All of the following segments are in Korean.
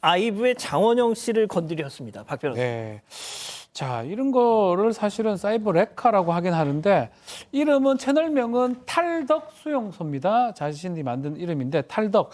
아이브의 장원영 씨를 건드렸습니다. 박 변호사. 네. 자, 이런 거를 사실은 사이버 레카라고 하긴 하는데 이름은 채널명은 탈덕 수용소입니다. 자신이 만든 이름인데 탈덕.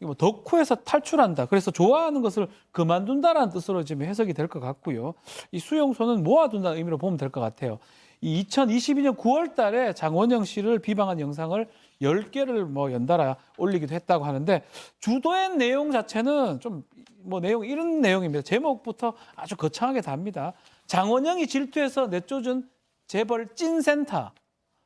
뭐 덕후에서 탈출한다. 그래서 좋아하는 것을 그만둔다라는 뜻으로 지금 해석이 될 것 같고요. 이 수용소는 모아둔다는 의미로 보면 될 것 같아요. 이 2022년 9월 달에 장원영 씨를 비방한 영상을 10개를 뭐 연달아 올리기도 했다고 하는데 주도한 내용 자체는 좀 뭐 내용 이런 내용입니다. 제목부터 아주 거창하게 답니다. 장원영이 질투해서 내쫓은 재벌 찐센터,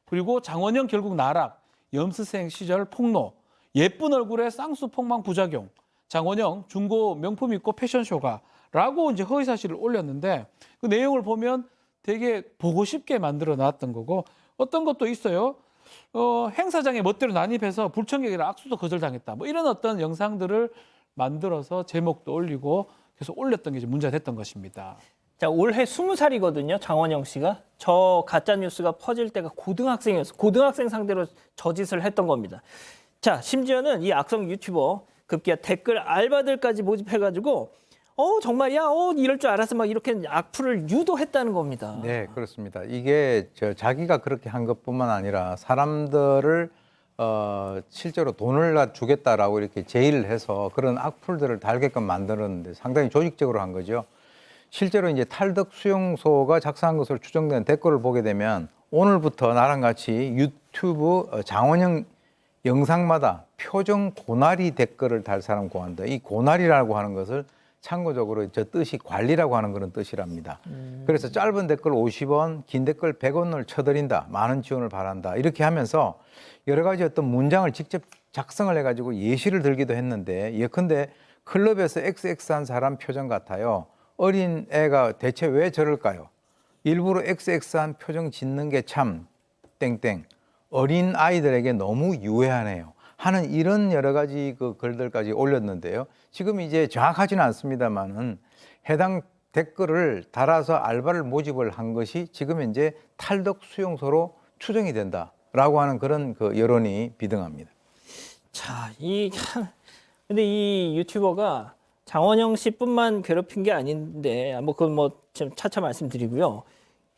그리고 장원영 결국 나락, 염수생 시절 폭로, 예쁜 얼굴에 쌍수폭망 부작용, 장원영 중고 명품 입고 패션쇼가 라고 이제 허위 사실을 올렸는데 그 내용을 보면 되게 보고 싶게 만들어 놨던 거고 어떤 것도 있어요. 행사장에 멋대로 난입해서 불청객이랑 악수도 거절당했다. 뭐 이런 어떤 영상들을 만들어서 제목도 올리고 계속 올렸던 게 이제 문제가 됐던 것입니다. 자, 올해 20살이거든요. 장원영 씨가. 저 가짜 뉴스가 퍼질 때가 고등학생이었어요. 고등학생 상대로 저 짓을 했던 겁니다. 자, 심지어는 이 악성 유튜버 급기야 댓글 알바들까지 모집해가지고 정말이야? 이럴 줄 알아서 막 이렇게 악플을 유도했다는 겁니다. 네, 그렇습니다. 이게 자기가 그렇게 한 것뿐만 아니라 사람들을 실제로 돈을 주겠다라고 이렇게 제의를 해서 그런 악플들을 달게끔 만드는데 상당히 조직적으로 한 거죠. 실제로 이제 탈덕 수용소가 작성한 것으로 추정되는 댓글을 보게 되면 오늘부터 나랑 같이 유튜브 장원영 영상마다 표정 고나리 댓글을 달 사람 구한다. 이 고나리라고 하는 것을 참고적으로 저 뜻이 관리라고 하는 그런 뜻이랍니다. 그래서 짧은 댓글 50원, 긴 댓글 100원을 쳐드린다. 많은 지원을 바란다. 이렇게 하면서 여러 가지 어떤 문장을 직접 작성을 해가지고 예시를 들기도 했는데 예컨대 클럽에서 XX한 사람 표정 같아요. 어린 애가 대체 왜 저럴까요? 일부러 XX한 표정 짓는 게 참 땡땡. 어린 아이들에게 너무 유해하네요. 하는 이런 여러 가지 그 글들까지 올렸는데요. 지금 이제 정확하지는 않습니다만은 해당 댓글을 달아서 알바를 모집을 한 것이 지금 이제 탈덕 수용소로 추정이 된다라고 하는 그런 그 여론이 비등합니다. 자, 근데 이 유튜버가 장원영 씨뿐만 괴롭힌 게 아닌데 그건 좀 차차 말씀드리고요.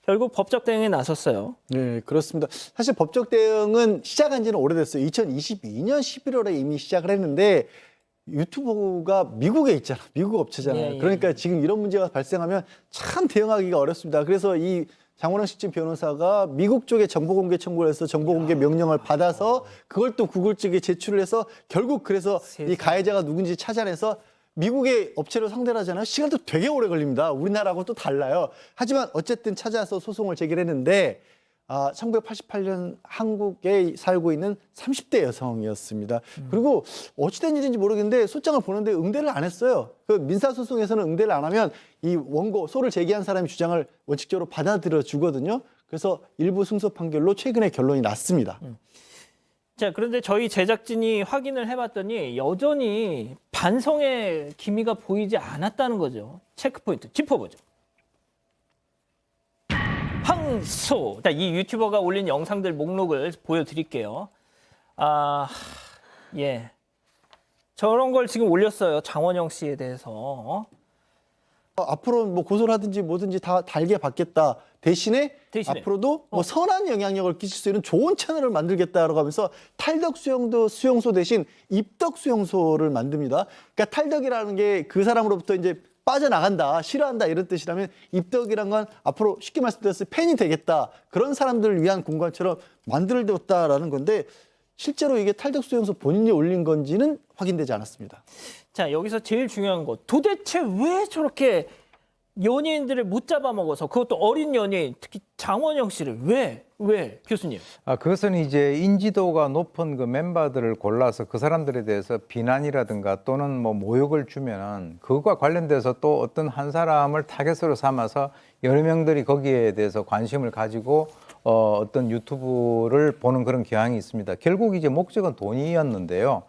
결국 법적 대응에 나섰어요. 네, 그렇습니다. 사실 법적 대응은 시작한 지는 오래됐어요. 2022년 11월에 이미 시작을 했는데 유튜브가 미국에 있잖아. 미국 업체잖아요. 예. 그러니까 지금 이런 문제가 발생하면 참 대응하기가 어렵습니다. 그래서 이 장원영 씨쯤 변호사가 미국 쪽에 정보공개 청구를 해서 정보공개 명령을 받아서 그걸 또 구글 쪽에 제출을 해서 결국 그래서 이 가해자가 누군지 찾아내서 미국의 업체로 상대를 하잖아요. 시간도 되게 오래 걸립니다. 우리나라하고 또 달라요. 하지만 어쨌든 찾아서 소송을 제기했는데 1988년 한국에 살고 있는 30대 여성이었습니다. 그리고 어찌된 일인지 모르겠는데 소장을 보는데 응대를 안 했어요. 그 민사소송에서는 응대를 안 하면 이 원고, 소를 제기한 사람이 주장을 원칙적으로 받아들여 주거든요. 그래서 일부 승소 판결로 최근에 결론이 났습니다. 자, 그런데 저희 제작진이 확인을 해봤더니 여전히 반성의 기미가 보이지 않았다는 거죠. 체크포인트 짚어보죠. 항소. 자, 이 유튜버가 올린 영상들 목록을 보여드릴게요. 예. 저런 걸 지금 올렸어요. 장원영 씨에 대해서. 앞으로는 뭐 고소를 하든지 뭐든지 다 달게 받겠다. 대신에 앞으로도 뭐 선한 영향력을 끼칠 수 있는 좋은 채널을 만들겠다라고 하면서 탈덕 수용소 대신 입덕 수용소를 만듭니다. 그러니까 탈덕이라는 게 그 사람으로부터 이제 빠져나간다, 싫어한다 이런 뜻이라면 입덕이란 건 앞으로 쉽게 말씀드렸을 때 팬이 되겠다. 그런 사람들을 위한 공간처럼 만들어졌다라는 건데 실제로 이게 탈덕 수용소 본인이 올린 건지는 확인되지 않았습니다. 자, 여기서 제일 중요한 거. 도대체 왜 저렇게 연예인들을 못 잡아먹어서 그것도 어린 연예인, 특히 장원영 씨를 왜 교수님? 그것은 이제 인지도가 높은 그 멤버들을 골라서 그 사람들에 대해서 비난이라든가 또는 뭐 모욕을 주면은 그것과 관련돼서 또 어떤 한 사람을 타겟으로 삼아서 여러 명들이 거기에 대해서 관심을 가지고 어떤 유튜브를 보는 그런 경향이 있습니다. 결국 이제 목적은 돈이었는데요.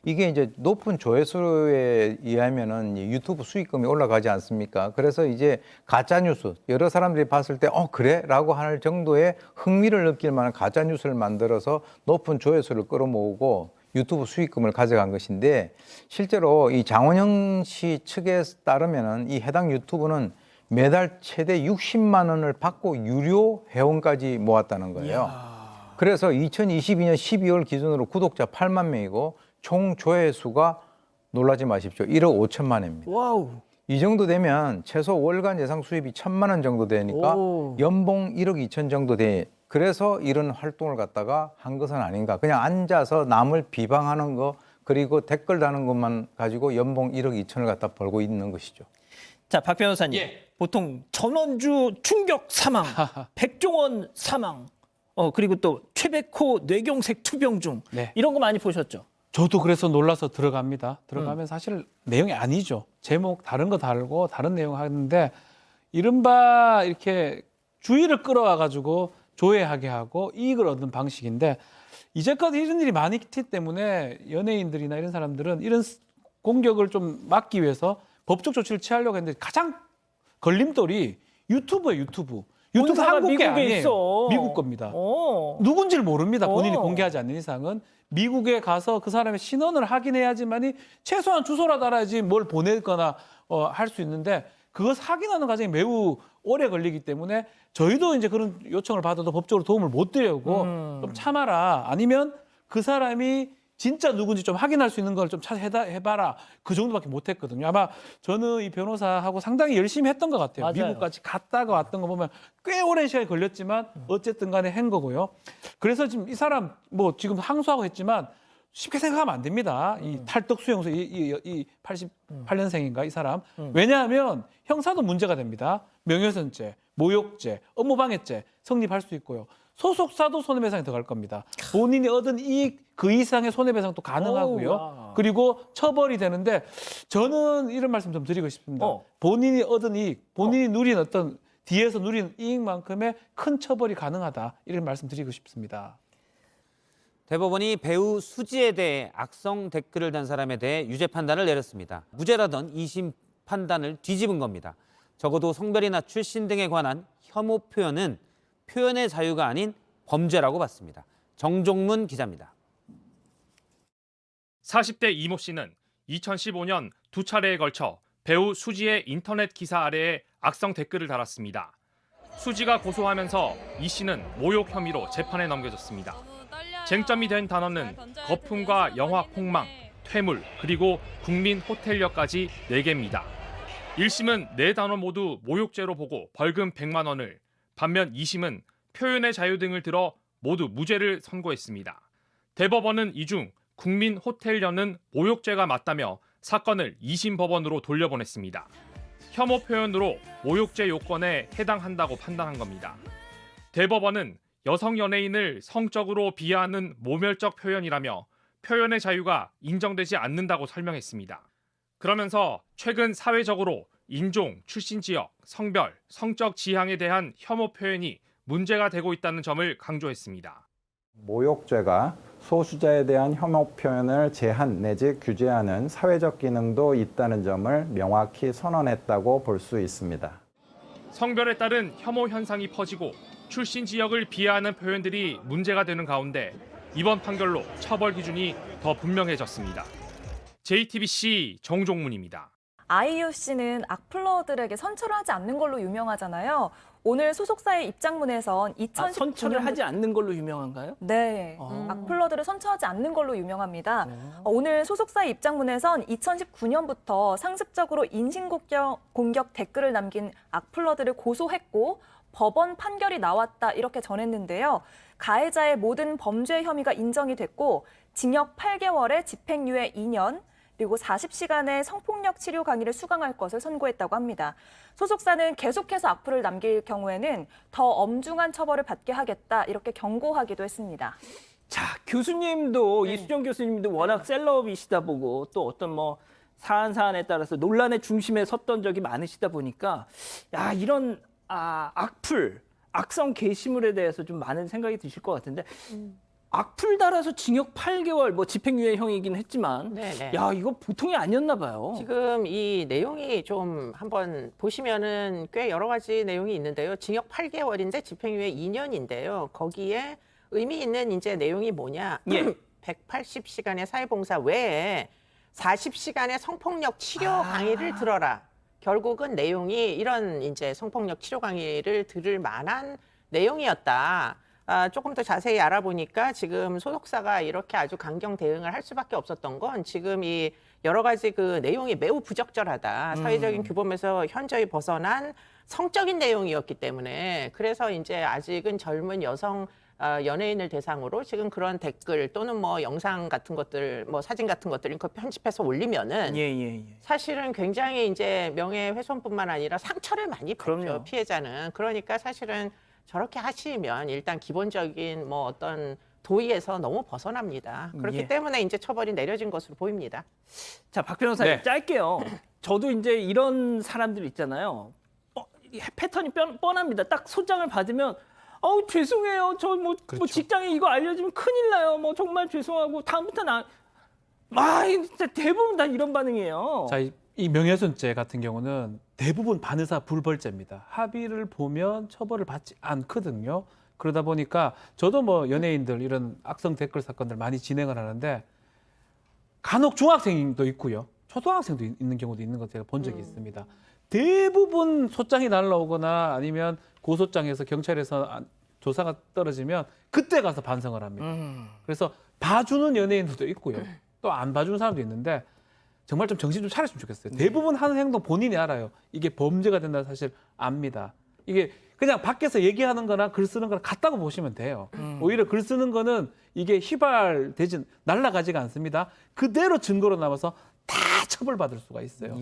이게 이제 높은 조회수에 의하면은 유튜브 수익금이 올라가지 않습니까? 그래서 이제 가짜 뉴스 여러 사람들이 봤을 때 그래?라고 할 정도의 흥미를 느낄 만한 가짜 뉴스를 만들어서 높은 조회수를 끌어모으고 유튜브 수익금을 가져간 것인데 실제로 이 장원영 씨 측에 따르면은 이 해당 유튜브는 매달 최대 60만 원을 받고 유료 회원까지 모았다는 거예요. 그래서 2022년 12월 기준으로 구독자 8만 명이고 총 조회수가 놀라지 마십시오. 1억 5천만 회입니다. 와우. 이 정도 되면 최소 월간 예상 수입이 1,000만 원 정도 되니까 오. 연봉 1억 2천 정도 돼. 그래서 이런 활동을 갖다가 한 것은 아닌가. 그냥 앉아서 남을 비방하는 거 그리고 댓글 다는 것만 가지고 연봉 1억 2천을 갖다 벌고 있는 것이죠. 자, 박 변호사님. 예. 보통 전원주 충격 사망, 백종원 사망, 그리고 또 최백호 뇌경색 투병 중 네. 이런 거 많이 보셨죠? 저도 그래서 놀라서 들어갑니다. 들어가면 사실 내용이 아니죠. 제목 다른 거 다르고 다른 내용 하는데 이른바 이렇게 주의를 끌어와 가지고 조회하게 하고 이익을 얻는 방식인데 이제까지 이런 일이 많이 있기 때문에 연예인들이나 이런 사람들은 이런 공격을 좀 막기 위해서 법적 조치를 취하려고 했는데 가장 걸림돌이 유튜브예요, 유튜브. 유튜브 본사가 한국 게 미국에 아니에요. 있어. 미국 겁니다. 어. 누군지를 모릅니다. 본인이 어. 공개하지 않는 이상은 미국에 가서 그 사람의 신원을 확인해야지만이 최소한 주소라도 알아야지 뭘 보내거나 할 수 있는데 그거 확인하는 과정이 매우 오래 걸리기 때문에 저희도 이제 그런 요청을 받아도 법적으로 도움을 못 드리고 좀 참아라. 아니면 그 사람이 진짜 누군지 좀 확인할 수 있는 걸 좀 해봐라. 그 정도밖에 못했거든요. 아마 저는 이 변호사하고 상당히 열심히 했던 것 같아요. 맞아요. 미국까지 갔다가 왔던 거 보면 꽤 오랜 시간이 걸렸지만 어쨌든 간에 한 거고요. 그래서 지금 이 사람 뭐 지금 항소하고 했지만 쉽게 생각하면 안 됩니다. 이 탈덕 수용소 이 88년생인가 이 사람. 왜냐하면 형사도 문제가 됩니다. 명예훼손죄, 모욕죄, 업무방해죄 성립할 수 있고요. 소속사도 손해배상이 들어갈 겁니다. 본인이 얻은 이익 그 이상의 손해배상도 가능하고요. 어우야. 그리고 처벌이 되는데 저는 이런 말씀 좀 드리고 싶습니다. 어. 본인이 얻은 이익, 본인이 누린 어떤 뒤에서 누린 이익만큼의 큰 처벌이 가능하다. 이런 말씀 드리고 싶습니다. 대법원이 배우 수지에 대해 악성 댓글을 단 사람에 대해 유죄 판단을 내렸습니다. 무죄라던 2심 판단을 뒤집은 겁니다. 적어도 성별이나 출신 등에 관한 혐오 표현은 표현의 자유가 아닌 범죄라고 봤습니다. 정종문 기자입니다. 40대 이모 씨는 2015년 두 차례에 걸쳐 배우 수지의 인터넷 기사 아래에 악성 댓글을 달았습니다. 수지가 고소하면서 이 씨는 모욕 혐의로 재판에 넘겨졌습니다. 쟁점이 된 단어는 거품과 영화 폭망, 퇴물, 그리고 국민 호텔역까지 4개입니다. 1심은 4단어 모두 모욕죄로 보고 벌금 100만 원을, 반면 2심은 표현의 자유 등을 들어 모두 무죄를 선고했습니다. 대법원은 이 중 국민 호텔연은 모욕죄가 맞다며 사건을 2심 법원으로 돌려보냈습니다. 혐오 표현으로 모욕죄 요건에 해당한다고 판단한 겁니다. 대법원은 여성 연예인을 성적으로 비하하는 모멸적 표현이라며 표현의 자유가 인정되지 않는다고 설명했습니다. 그러면서 최근 사회적으로 인종, 출신 지역, 성별, 성적 지향에 대한 혐오 표현이 문제가 되고 있다는 점을 강조했습니다. 모욕죄가 소수자에 대한 혐오 표현을 제한 내지 규제하는 사회적 기능도 있다는 점을 명확히 선언했다고 볼 수 있습니다. 성별에 따른 혐오 현상이 퍼지고 출신 지역을 비하하는 표현들이 문제가 되는 가운데 이번 판결로 처벌 기준이 더 분명해졌습니다. JTBC 정종문입니다. 아이유 씨는 악플러들에게 선처를 하지 않는 걸로 유명하잖아요. 오늘 소속사의 입장문에선 2019년 선처를 하지 않는 걸로 유명한가요? 네, 악플러들을 선처하지 않는 걸로 유명합니다. 오늘 소속사의 입장문에선 2019년부터 상습적으로 인신공격 댓글을 남긴 악플러들을 고소했고 법원 판결이 나왔다 이렇게 전했는데요. 가해자의 모든 범죄 혐의가 인정이 됐고 징역 8개월에 집행유예 2년, 그리고 40시간의 성폭력 치료 강의를 수강할 것을 선고했다고 합니다. 소속사는 계속해서 악플을 남길 경우에는 더 엄중한 처벌을 받게 하겠다 이렇게 경고하기도 했습니다. 자, 교수님도 이수정 교수님도 워낙 셀럽이시다 보고 또 어떤 뭐 사안에 따라서 논란의 중심에 섰던 적이 많으시다 보니까 야, 이런 악플, 악성 게시물에 대해서 좀 많은 생각이 드실 것 같은데 악플 달아서 징역 8개월, 뭐 집행유예형이긴 했지만, 네네. 야, 이거 보통이 아니었나 봐요. 지금 이 내용이 좀 한번 보시면은 꽤 여러 가지 내용이 있는데요. 징역 8개월인데 집행유예 2년인데요. 거기에 의미 있는 이제 내용이 뭐냐? 예. 180시간의 사회봉사 외에 40시간의 성폭력 치료 강의를 들어라. 결국은 내용이 이런 이제 성폭력 치료 강의를 들을 만한 내용이었다. 조금 더 자세히 알아보니까 지금 소속사가 이렇게 아주 강경 대응을 할 수밖에 없었던 건 지금 이 여러 가지 그 내용이 매우 부적절하다. 사회적인 규범에서 현저히 벗어난 성적인 내용이었기 때문에 그래서 이제 아직은 젊은 여성 연예인을 대상으로 지금 그런 댓글 또는 뭐 영상 같은 것들, 뭐 사진 같은 것들 이거 편집해서 올리면은 사실은 굉장히 이제 명예훼손뿐만 아니라 상처를 많이 받죠. 그럼요. 피해자는. 그러니까 사실은 저렇게 하시면 일단 기본적인 뭐 어떤 도의에서 너무 벗어납니다. 그렇기 때문에 이제 처벌이 내려진 것으로 보입니다. 자, 박 변호사님 네. 짧게요. 저도 이제 이런 사람들 있잖아요. 이 패턴이 뻔합니다. 딱 소장을 받으면 죄송해요. 저 뭐 직장에 이거 알려주면 큰일 나요. 뭐 정말 죄송하고 다음부터는 진짜 대부분 다 이런 반응이에요. 자, 이 명예훼손죄 같은 경우는 대부분 반의사 불벌죄입니다. 합의를 보면 처벌을 받지 않거든요. 그러다 보니까 저도 뭐 연예인들 이런 악성 댓글 사건들 많이 진행을 하는데 간혹 중학생도 있고요. 초등학생도 있는 경우도 있는 거 제가 본 적이 있습니다. 대부분 소장이 날라오거나 아니면 고소장에서 경찰에서 조사가 떨어지면 그때 가서 반성을 합니다. 그래서 봐주는 연예인들도 있고요. 또 안 봐주는 사람도 있는데 정말 좀 정신 좀 차렸으면 좋겠어요. 대부분 하는 행동 본인이 알아요. 이게 범죄가 된다 사실 압니다. 이게 그냥 밖에서 얘기하는 거나 글 쓰는 거랑 같다고 보시면 돼요. 오히려 글 쓰는 거는 이게 날아가지가 않습니다. 그대로 증거로 남아서 다 처벌받을 수가 있어요.